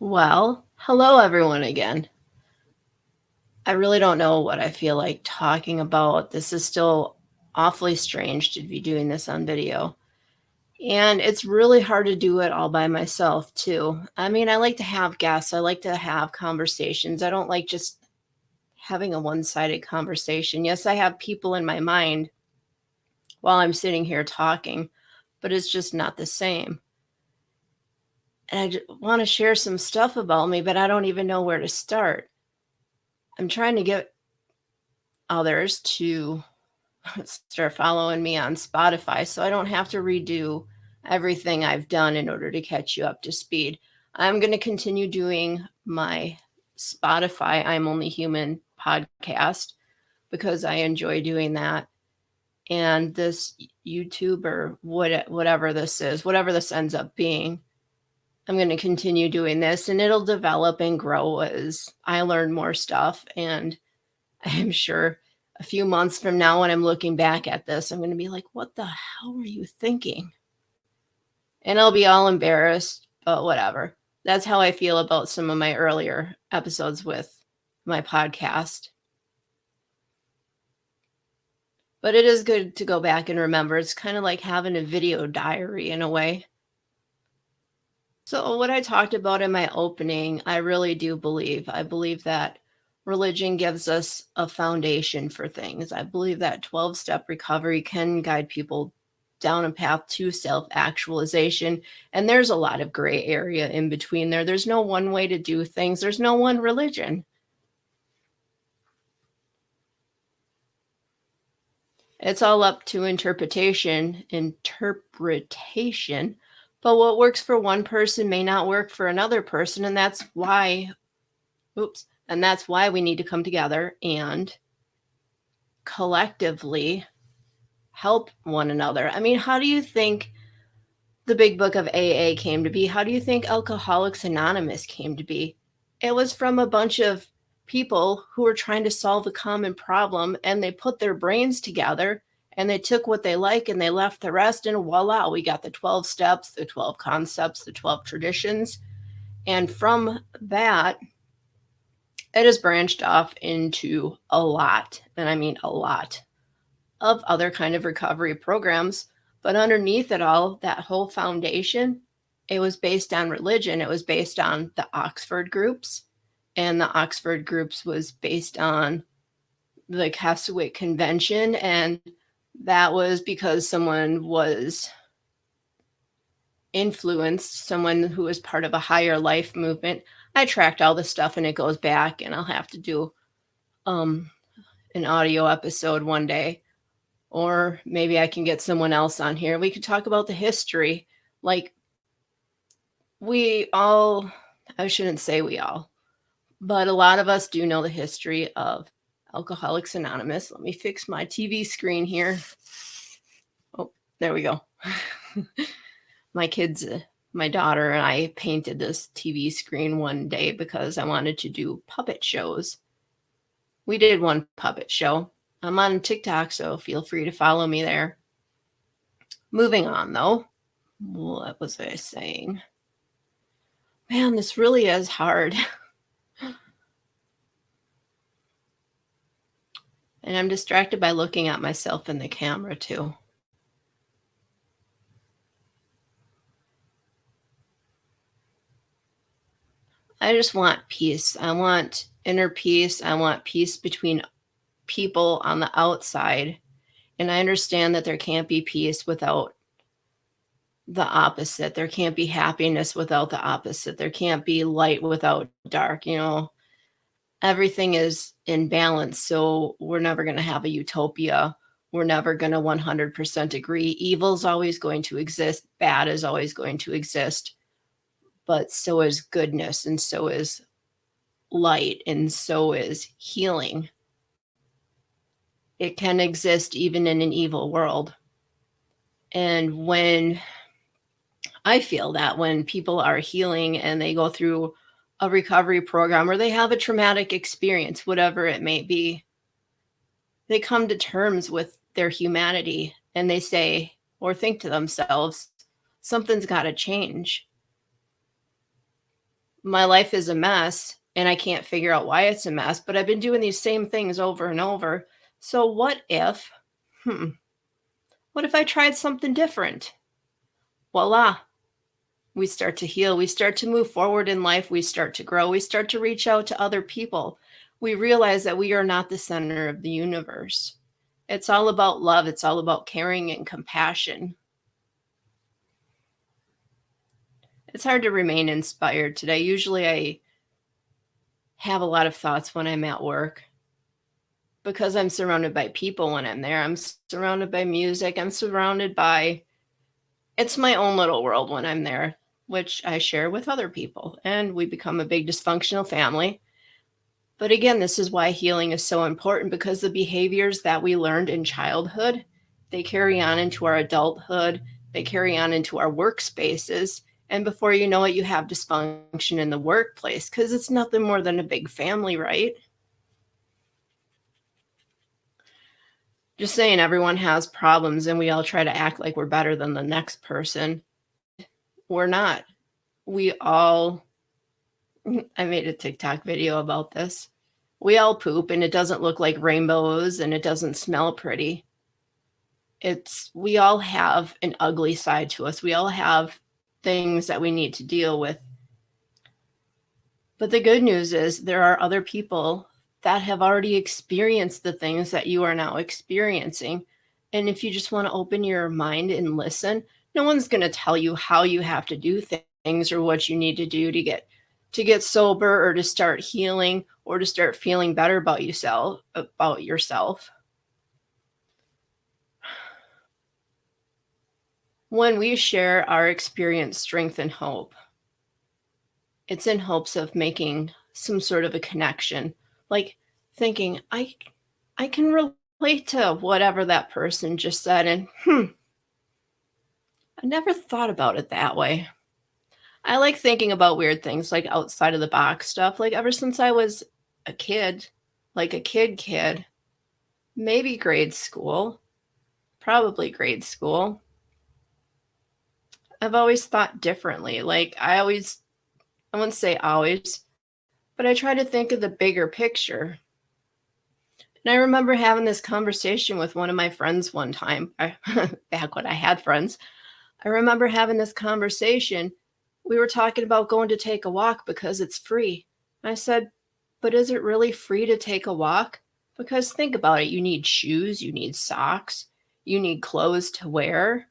Well, hello everyone again. I really don't know what I feel like talking about. This is still awfully strange to be doing this on video. And it's really hard to do it all by myself, too. I mean, I like to have guests, I like to have conversations. I don't like just having a one sided conversation. Yes, I have people in my mind while I'm sitting here talking, but it's just not the same. And I want to share some stuff about me, but I don't even know where to start. I'm trying to get others to start following me on Spotify so I don't have to redo everything I've done in order to catch you up to speed. I'm going to continue doing my Spotify I'm Only Human podcast because I enjoy doing that. And this YouTube or whatever this is, whatever this ends up being, I'm going to continue doing this and it'll develop and grow as I learn more stuff. And I'm sure a few months from now, when I'm looking back at this, I'm going to be like, what the hell were you thinking? And I'll be all embarrassed, but whatever. That's how I feel about some of my earlier episodes with my podcast. But it is good to go back and remember. It's kind of like having a video diary in a way. So, what I talked about in my opening, I really do believe. I believe that religion gives us a foundation for things. I believe that 12-step recovery can guide people down a path to self actualization. And there's a lot of gray area in between there. There's no one way to do things, there's no one religion. It's all up to interpretation. But what works for one person may not work for another person. And that's why and that's why we need to come together and collectively help one another. I mean, how do you think the big book of AA came to be? How do you think Alcoholics Anonymous came to be? It was from a bunch of people who were trying to solve a common problem and they put their brains together and they took what they like and they left the rest, and voila, we got the 12 steps, the 12 concepts, the 12 traditions. And from that, it has branched off into a lot, and I mean a lot, of other kind of recovery programs. But underneath it all, that whole foundation, it was based on religion. It was based on the Oxford groups, and the Oxford groups was based on the Keswick Convention, and that was because someone was influenced, someone who was part of a higher life movement. I tracked all the stuff and it goes back, and I'll have to do um an audio episode one day, or maybe I can get someone else on here. We could talk about the history. Like, we all, I shouldn't say we all, but a lot of us do know the history of Alcoholics Anonymous. Let me fix my TV screen here. Oh, there we go. My kids, my daughter and I painted this TV screen one day because I wanted to do puppet shows. We did one puppet show. I'm on TikTok, so feel free to follow me there. Moving on, though. What was I saying? Man, this really is hard. And I'm distracted by looking at myself in the camera, too. I just want peace. I want inner peace. I want peace between people on the outside. And I understand that there can't be peace without the opposite. There can't be happiness without the opposite. There can't be light without dark. Everything is in balance. So we're never going to have a utopia. We're never going to 100% agree. Evil is always going to exist. Bad is always going to exist. But so is goodness, and so is light, and so is healing. It can exist even in an evil world. And when I feel that when people are healing and they go through a recovery program or they have a traumatic experience, whatever it may be, they come to terms with their humanity and they say or think to themselves, something's got to change. My life is a mess and I can't figure out why it's a mess, but I've been doing these same things over and over. So hmm, what if I tried something different? Voila, we start to heal. We start to move forward in life. We start to grow. We start to reach out to other people. We realize that we are not the center of the universe. It's all about love. It's all about caring and compassion. It's hard to remain inspired today. Usually I have a lot of thoughts when I'm at work because I'm surrounded by people when I'm there. I'm surrounded by music. I'm surrounded by, it's my own little world when I'm there, which I share with other people. And we become a big dysfunctional family. But again, this is why healing is so important, because the behaviors that we learned in childhood, they carry on into our adulthood, they carry on into our workspaces. And before you know it, you have dysfunction in the workplace because it's nothing more than a big family, right? Just saying, everyone has problems and we all try to act like we're better than the next person. We're not. We all, I made a TikTok video about this. We all poop and it doesn't look like rainbows and it doesn't smell pretty. We all have an ugly side to us. We all have things that we need to deal with. But the good news is there are other people that have already experienced the things that you are now experiencing. And if you just want to open your mind and listen, no one's going to tell you how you have to do things or what you need to do to get sober or to start healing or to start feeling better about yourself. When we share our experience, strength, and hope, it's in hopes of making some sort of a connection, like thinking, I can relate to whatever that person just said, and I never thought about it that way. I like thinking about weird things, like outside of the box stuff, like ever since I was a kid, like a kid, maybe grade school, probably grade school. I've always thought differently. Like I wouldn't say always, but I try to think of the bigger picture. And I remember having this conversation with one of my friends one time, back when I had friends. I remember having this conversation. We were talking about going to take a walk because it's free. I said, but is it really free to take a walk? Because think about it, you need shoes, you need socks, you need clothes to wear,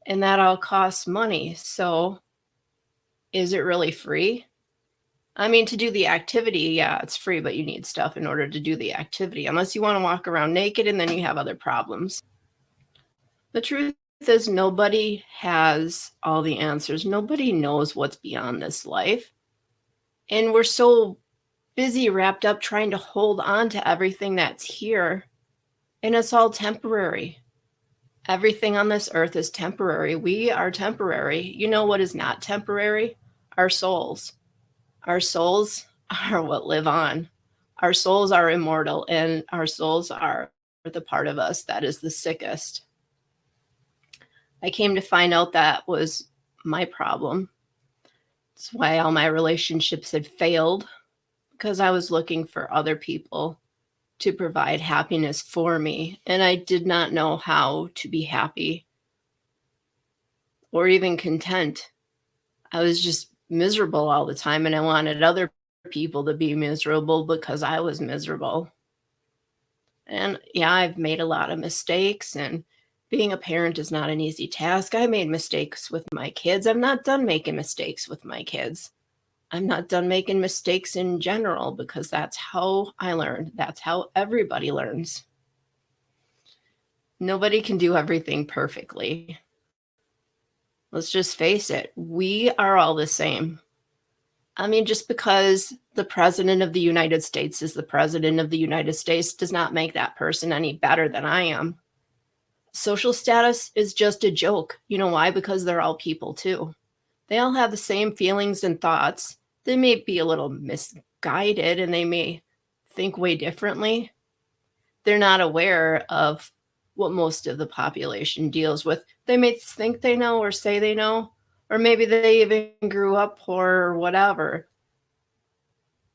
and that all costs money. So is it really free? I mean, to do the activity, yeah, it's free, but you need stuff in order to do the activity, unless you want to walk around naked and then you have other problems. The truth is, nobody has all the answers. Nobody knows what's beyond this life. And we're so busy, wrapped up, trying to hold on to everything that's here. And it's all temporary. Everything on this earth is temporary. We are temporary. You know what is not temporary? Our souls. Our souls are what live on. Our souls are immortal, and our souls are the part of us that is the sickest. I came to find out that was my problem. That's why all my relationships had failed, because I was looking for other people to provide happiness for me, and I did not know how to be happy or even content. I was just miserable all the time, and I wanted other people to be miserable because I was miserable. And yeah, I've made a lot of mistakes, and being a parent is not an easy task. I made mistakes with my kids. I'm not done making mistakes with my kids. I'm not done making mistakes in general because that's how I learned. That's how everybody learns. Nobody can do everything perfectly. Let's just face it, we are all the same. I mean, just because the president of the United States is the president of the United States does not make that person any better than I am. Social status is just a joke. You know why? Because they're all people too. They all have the same feelings and thoughts. They may be a little misguided and they may think way differently. They're not aware of what most of the population deals with. They may think they know or say they know, Or maybe they even grew up poor or whatever.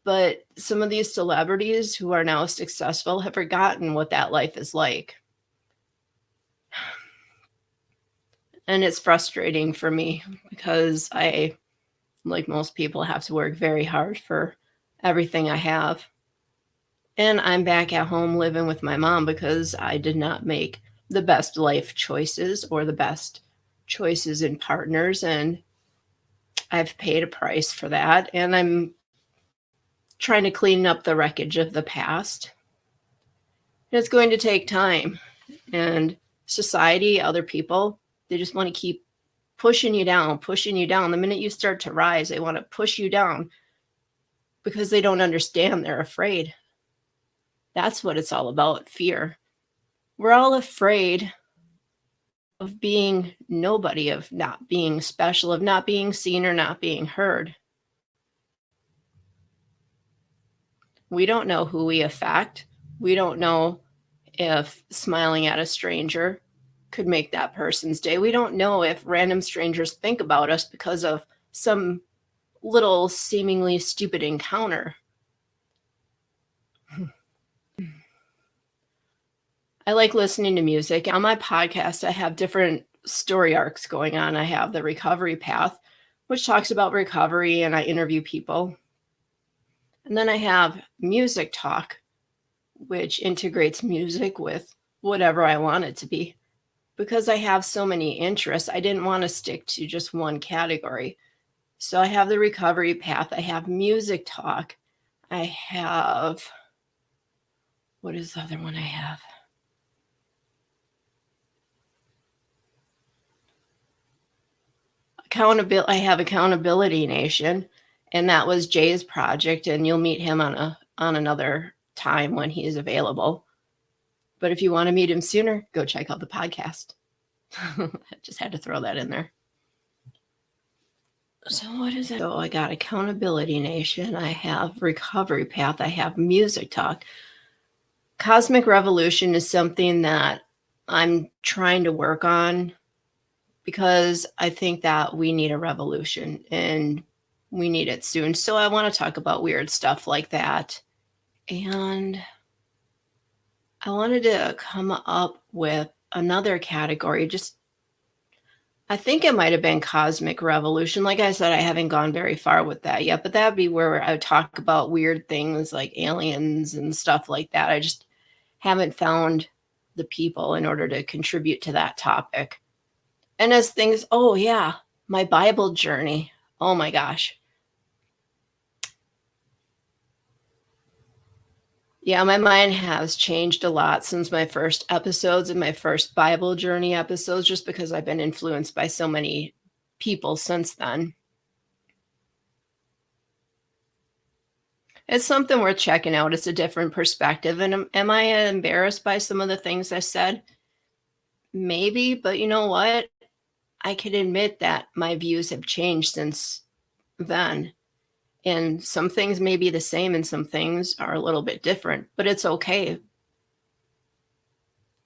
But some of these celebrities who are now successful have forgotten what that life is like. And it's frustrating for me because I, like most people, have to work very hard for everything I have. And I'm back at home living with my mom because I did not make the best life choices or the best choices in partners. And I've paid a price for that. And I'm trying to clean up the wreckage of the past. And it's going to take time. And society, other people, they just want to keep pushing you down, pushing you down. The minute you start to rise, they want to push you down because they don't understand. They're afraid. That's what it's all about, fear. We're all afraid of being nobody, of not being special, of not being seen or not being heard. We don't know who we affect. We don't know if smiling at a stranger could make that person's day. We don't know if random strangers think about us because of some little seemingly stupid encounter. I like listening to music. On my podcast, I have different story arcs going on. I have the recovery path, which talks about recovery, and I interview people. And then I have music talk, which integrates music with whatever I want it to be. Because I have so many interests, I didn't want to stick to just one category. So I have the recovery path, I have music talk, I have, what is the other one I have? Accountability. I have Accountability Nation, and that was Jay's project, and you'll meet him on another time when he is available. But if you want to meet him sooner, go check out the podcast. I just had to throw that in there. So what is it? So I got Accountability Nation, I have Recovery Path, I have Music Talk. Cosmic Revolution is something that I'm trying to work on because I think that we need a revolution and we need it soon. So I want to talk about weird stuff like that. And I wanted to come up with another category. Just, I think it might have been Cosmic Revolution. Like I said, I haven't gone very far with that yet, but that'd be where I would talk about weird things like aliens and stuff like that. I just haven't found the people in order to contribute to that topic. And as things, oh yeah, my Bible journey. Oh my gosh. Yeah, my mind has changed a lot since my first episodes and my first Bible journey episodes, just because I've been influenced by so many people since then. It's something worth checking out. It's a different perspective. And am I embarrassed by some of the things I said? Maybe, but you know what? I can admit that my views have changed since then. And some things may be the same and some things are a little bit different, but it's okay.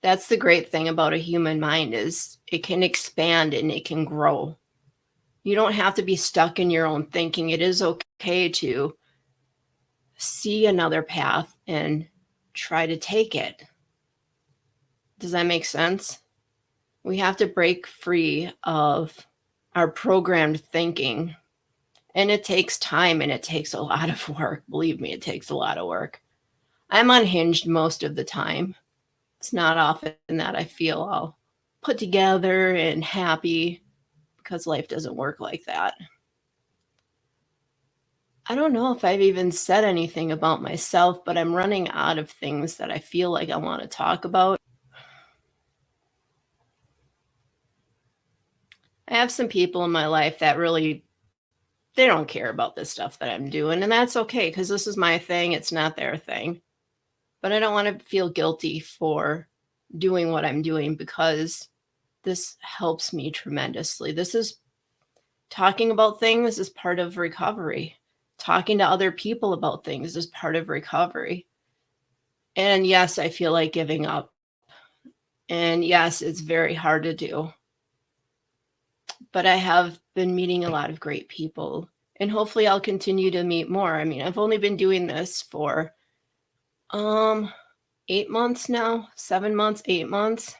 That's the great thing about a human mind is it can expand and it can grow. You don't have to be stuck in your own thinking. It is okay to see another path and try to take it. Does that make sense? We have to break free of our programmed thinking. And it takes time and it takes a lot of work. Believe me, it takes a lot of work. I'm unhinged most of the time. It's not often that I feel all put together and happy because life doesn't work like that. I don't know if I've even said anything about myself, but I'm running out of things that I feel like I want to talk about. I have some people in my life that really they don't care about this stuff that I'm doing, and that's okay because this is my thing, it's not their thing. But I don't want to feel guilty for doing what I'm doing because this helps me tremendously. This is talking about things is part of recovery. Talking to other people about things is part of recovery. And yes, I feel like giving up. And yes, it's very hard to do. but I have been meeting a lot of great people, and hopefully I'll continue to meet more. I mean, I've only been doing this for um 8 months now, 7 months, 8 months.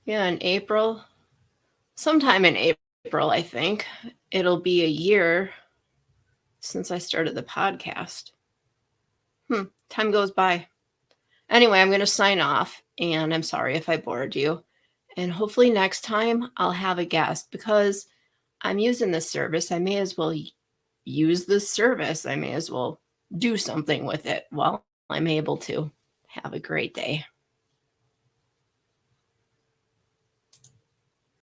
Yeah, in April, sometime in April, I think it'll be a year since I started the podcast. Time goes by. Anyway, I'm going to sign off, and I'm sorry if I bored you. And hopefully next time I'll have a guest, because I'm using this service. I may as well use this service. I may as well do something with it while I'm able to. Have a great day.